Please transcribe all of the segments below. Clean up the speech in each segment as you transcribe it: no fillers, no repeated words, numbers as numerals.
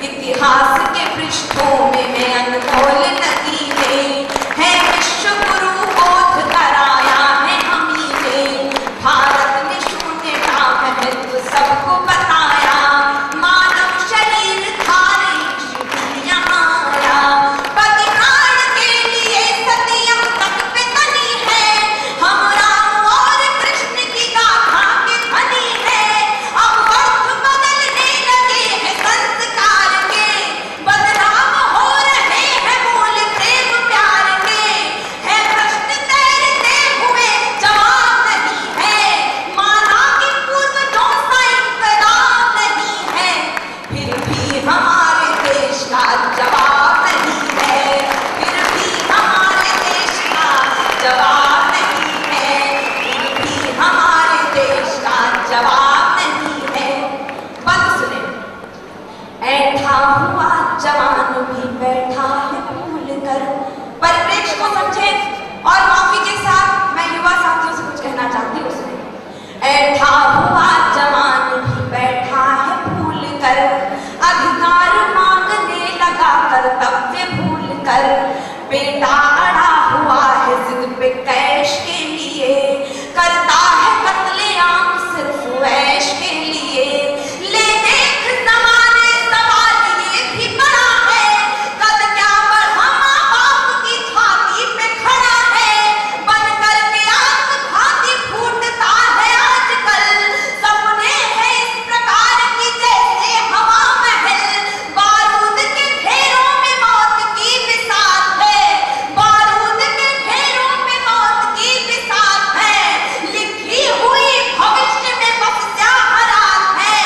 इतिहास के पृष्ठों में है अनमोल नगीने, है विश्व गुरु बोध कराया है हमी ने। भारत ने शून्य का महत्व सबको बताया, मानव शरीर धारी शिव यहाँ आया। पति प्राण के लिए सतियम तक पे तनी है, हम राम और कृष्ण की गाथा के धनी है। अब वक्त बदलने लगे हैं संस्कार के, बदनाम हो रहे हैं मूल प्रेम प्यार के। है प्रश्न तैरते हुए जवाब नहीं है, माना कि पूर्वजों सा इंकलाब नहीं है। फिर भी हमारे देश का जवाब नहीं है, फिर भी हमारे देश का जवाब नहीं है, फिर भी हमारे देश का जवाब नहीं है। बात सुने, ऐठा हुआ जवान भी बैठा है भूल कर। परिप्रेक्ष्य को समझे और माफी के साथ मैं युवा साथियों से कुछ कहना चाहती हूँ। सुने, ऐठा हुआ जवान भी बैठा है भूल कर, अधिकार मांगने लगा कर्तव्य भूल कर। बेटा अड़ा हुआ है जिद पे कैश के लिए, करता है कत्लेआम सिर्फ ऐश के लिए। ले देख जमाने सवाल ये भी बड़ा है, कद क्या बढ़ा माँ बाप की छाती पे खड़ा है। बन करके आत्मघाती फूटता है आजकल, सपने हैं इस प्रकार की जैसे हवा महल। बारूद के ढेरों में मौत की बिसात है, बारूद के ढेरों में मौत की बिसात है। लिखी हुई भविष्य में बस जाहरात है,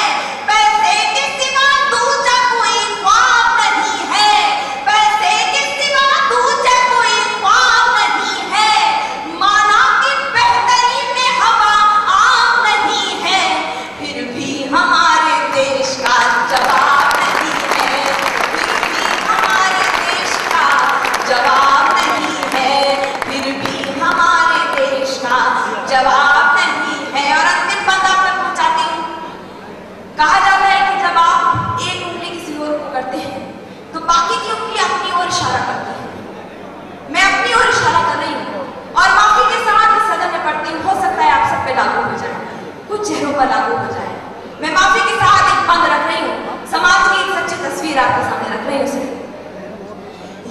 पैसे के सिवा दूजा कोई ख्वाब नहीं है, पैसे के सिवा दूजा कोई ख्वाब नहीं है। माना कि बेहतरी में हवा आम नहीं है, फिर भी हमारे देश का जवाब नहीं है, फिर भी हमारे देश का जवाब नहीं है, फिर भी हमारे देश का जवाब नहीं है। और अंतिम बात आप तक पहुंचाती हूँ। कहा जाता है कि जब आप एक उंगली किसी और को करते हैं तो बाकी की उंगली अपनी ओर इशारा करती है। मैं अपनी ओर इशारा कर रही हूँ और माफी के साथ इस सदन में पढ़ती हूँ। हो सकता है आप सब पे लागू हो जाए, कुछ चेहरों पर लागू हो जाए। मैं माफी के साथ एक बंद रख रही हूँ, समाज की एक सच्ची तस्वीर आपके सामने रख रही हूँ।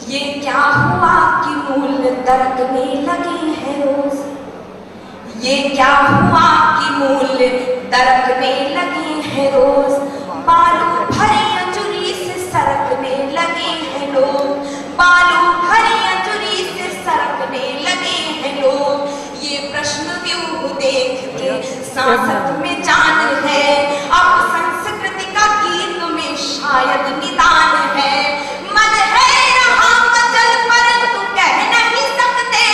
ये क्या हुआ कि मूल दरकने लगे हैं रोज, ये क्या हुआ कि मूल दरकने लगे हैं रोज। बालू भरी अंजुरी से सरकने लगे हैं लोग, बालू भरी अंजुरी से सरकने लगे हैं लोग। ये प्रश्न व्यूह देख के सांसद में जान है, अब संस्कृति का गीत में शायद निदान है। मन है रहा मचल परंतु कह नहीं सकते,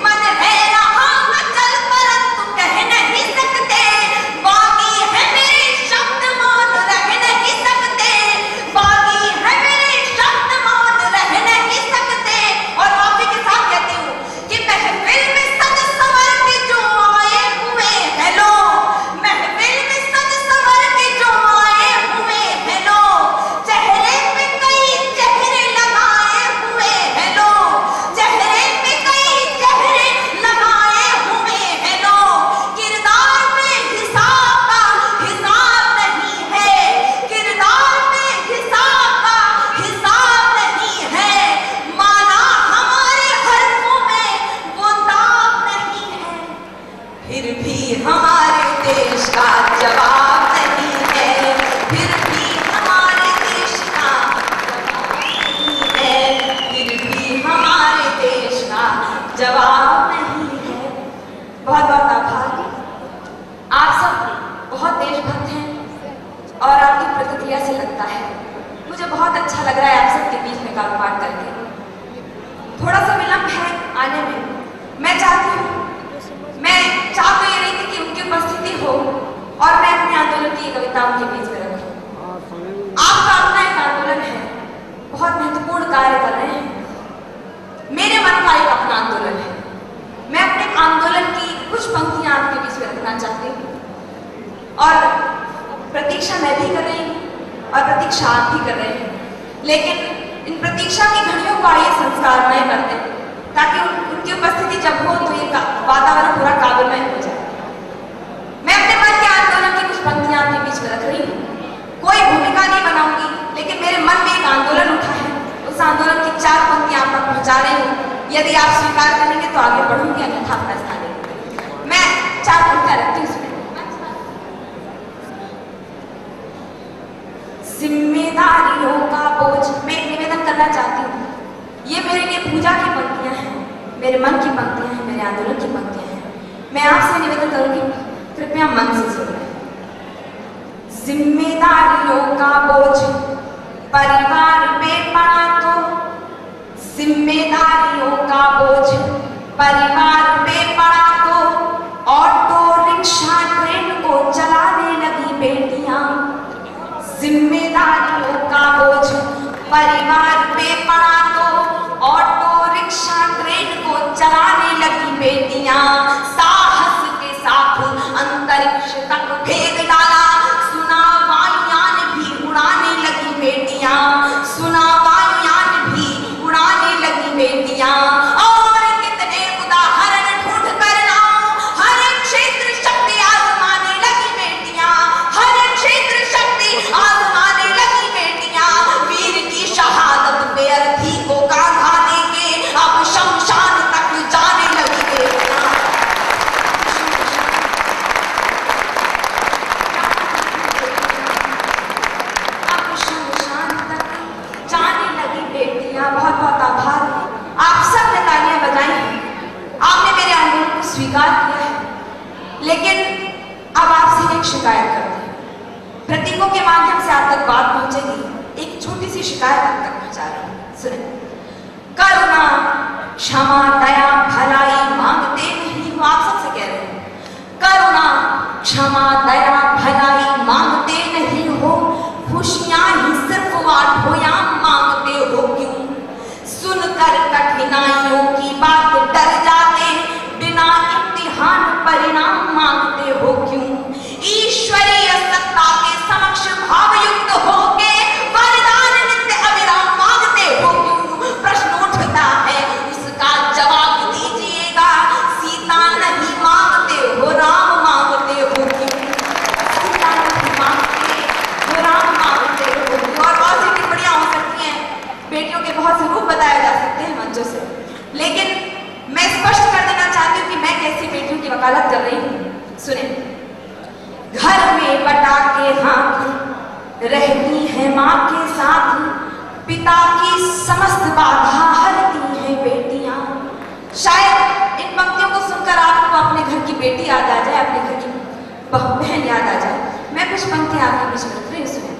मन है रहा मचल परंतु कह नहीं सकते। बागी है मेरे शब्द मौन रह नहीं सकते, बागी है मेरे शब्द मौन रह नहीं सकते। और माफी के साथ कहती हूँ कि महफिल में सज संवर के जो आए हुए हैं लोग, महफिल में सज संवर के जो आए हुए हैं लोग, चेहरे पे कई चेहरे लगाए हुए हैं लोग, चेहरे पे कई चेहरे लगाए हुए हैं लोग। किरदार में हिसाब का हिसाब नहीं है, किरदार में हिसाब का हिसाब नहीं है। माना हमारे हरफों में वो दाग नहीं है, फिर भी हमारे देश का जवाब नहीं है, फिर भी हमारे देश का जवाब नहीं है, फिर भी हमारे देश का जवाब नहीं है। बहुत बहुत आभार। आप सब बहुत देशभक्त हैं और आपकी प्रतिक्रिया से लगता है मुझे बहुत अच्छा लग रहा है आप सबके बीच में कारोबार करके। थोड़ा सा विलंब है आने में, मैं चाहती हूँ, मैं चाह तो ये रही थी कि उनकी उपस्थिति हो और मैं अपने आंदोलन की कविता उनके बीच में रखूं। आपका अपना एक आंदोलन है, बहुत महत्वपूर्ण कार्य कर रहे हैं। मेरे मन का एक अपना आंदोलन है, मैं अपने आंदोलन की कुछ पंक्तियां आपके बीच में रखना चाहती हूँ और प्रतीक्षा मैं भी कर रही हूँ और प्रतीक्षा आप भी कर रहे हैं, लेकिन इन प्रतीक्षा की घड़ियों को आइए संस्कारमय कर दें, ताकि उनकी उपस्थिति जब हो तो ये वातावरण पूरा काबुलमय हो जाए। मैं अपने मन के आंदोलन की कुछ पंक्तियां आपके बीच में रख रही हूँ। कोई भूमिका नहीं बनाऊंगी, लेकिन मेरे मन में एक आंदोलन उठा है, उस आंदोलन की 4 पंक्तियां आप तक पहुंचा रही हूँ। यदि आप स्वीकार करेंगे तो आगे बढ़ूंगी, अन्यथा अपना स्थान लेंगे। मैं 4 पंक्तियां रखती हूँ। जिम्मेदारियों का बोझ, मैं एक निवेदन करना चाहती हूँ। ये मेरे लिए पूजा की पंक्तियां हैं, मेरे मन की पंक्तियां हैं, मेरे आंदोलन की पंक्तियां हैं। मैं आपसे निवेदन करूंगी, कृपया मन से सुनिए। जिम्मेदारियों का बोझ परिवार पे पड़ा तो, जिम्मेदारियों का बोझ परिवार पे पड़ा तो, ऑटो रिक्शा ट्रेन को चलाने लगी बेटियां। जिम्मेदारियों का बोझ परिवार पे पड़ा तो, ऑटो रिक्शा ट्रेन को चलाने लगी बेटियां। साहस के साथ अंतरिक्ष तक भेद डाला, सुना वायुयान भी उड़ाने लगी बेटियां, सुना वायुयान भी उड़ाने लगी बेटियां। और कितने उदाहरण ढूंढ कर लाऊं, हर एक क्षेत्र शक्ति आजमाने लगी बेटियां, हर एक क्षेत्र शक्ति आजमाने लगी बेटियां। वीर की शहादत पे अर्थी को कांधा देके अब शमशान तक जाने लगी बेटियां। अब शमशान तक जाने लगी बेटियां। बहुत बहुत आभार, आप सब ने तालियां बजाई, आपने मेरे आंदोलन को स्वीकार किया है। लेकिन अब आपसे एक शिकायत करते हैं, प्रतीकों के माध्यम से आप तक बात पहुंचेगी। एक छोटी सी शिकायत आप तक पहुंचा रही हूं, सुने। करुणा क्षमा दया भलाई मांगते नहीं हो, आप सबसे कह रहे हैं। करुणा क्षमा दया भलाई मांगते नहीं हो, खुशियां ही सिर्फ आठोयाम मांगते हो क्यों? सुनकर कठिनाइयों की बात डर जाते, बिना इम्तिहान परिणाम मांगते हो क्यों? ईश्वरीय सत्ता के समक्ष भावयुक्त होके वरदान नित्य अविराम मांगते हो क्यों? प्रश्न उठता है, उसका जवाब दीजिएगा। सीता नहीं मांगते हो, राम मांगते हो क्यों? सीता नहीं मांगते हो, राम मांगते हो क्यों? और बहुत सी टिप्पणियां हो सकती हैं, बेटियों के बहुत से रूप बताए जा सकते हैं मंचों से, लेकिन मैं स्पष्ट कर देना चाहती हूँ कि मैं कैसी बेटियों की वकालत कर रही हूँ। सुने। घर में बटा के हाथ रहती है माँ के साथ, पिता की समस्त बाधा हरती है बेटियां। शायद इन पंक्तियों को सुनकर आपको अपने घर की बेटी याद आ जाए, अपने घर की बहन याद आ जाए। मैं कुछ पंक्तियां आपके बीच में रख रही हूँ, सुने।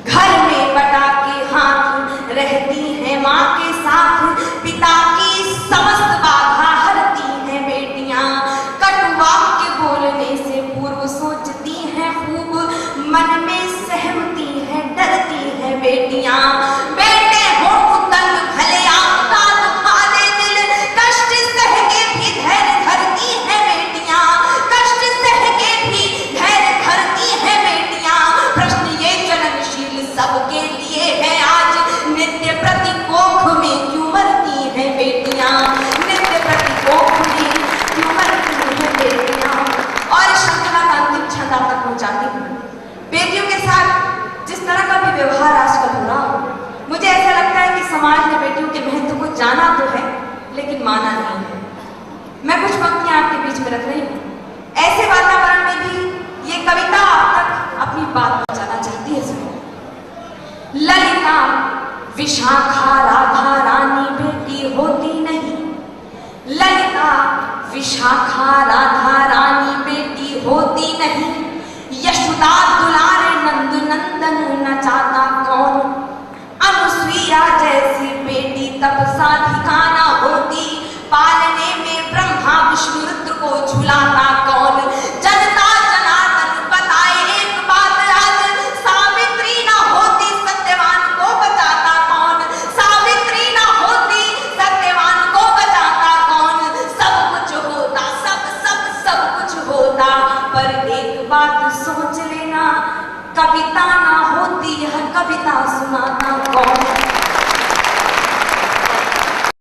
घर में बटा के हाथ रहती है माँ के साथ, पिता की समस्त बाधा हरती है बेटियां। कटुवाक्य बोलने से पूर्व सोचती है खूब, मन में सहमती है डरती है बेटियां। बेटे हो उतंग भले आपका दुखा दे दिल, कष्ट सह के भी धैर्य धरती है बेटियां, कष्ट सह के भी धैर्य धरती है बेटियां। प्रश्न ये जन्मशील सबके लिए है आज, नित्य प्रतिकोख में क्यों मरती है बेटियां, नित्य प्रतिकोख में क्यों मरती है बेटियां। और श्रृंखला का अंतिम छंद आप तक पहुंचाती हूँ। बेटियों के साथ जिस तरह का भी व्यवहार आजकल हो रहा हो, मुझे ऐसा लगता है कि समाज ने बेटियों के महत्व को जाना तो है, लेकिन माना नहीं है। मैं कुछ पंक्तियां आपके बीच में रख रही हूँ। ऐसे वातावरण में भी ये कविता आप तक अपनी बात पहुंचाना चाहती है। सुनो। ललिता विशाखा राधा रानी बेटी होती नहीं, ललिता विशाखा राधा रानी बेटी होती नहीं,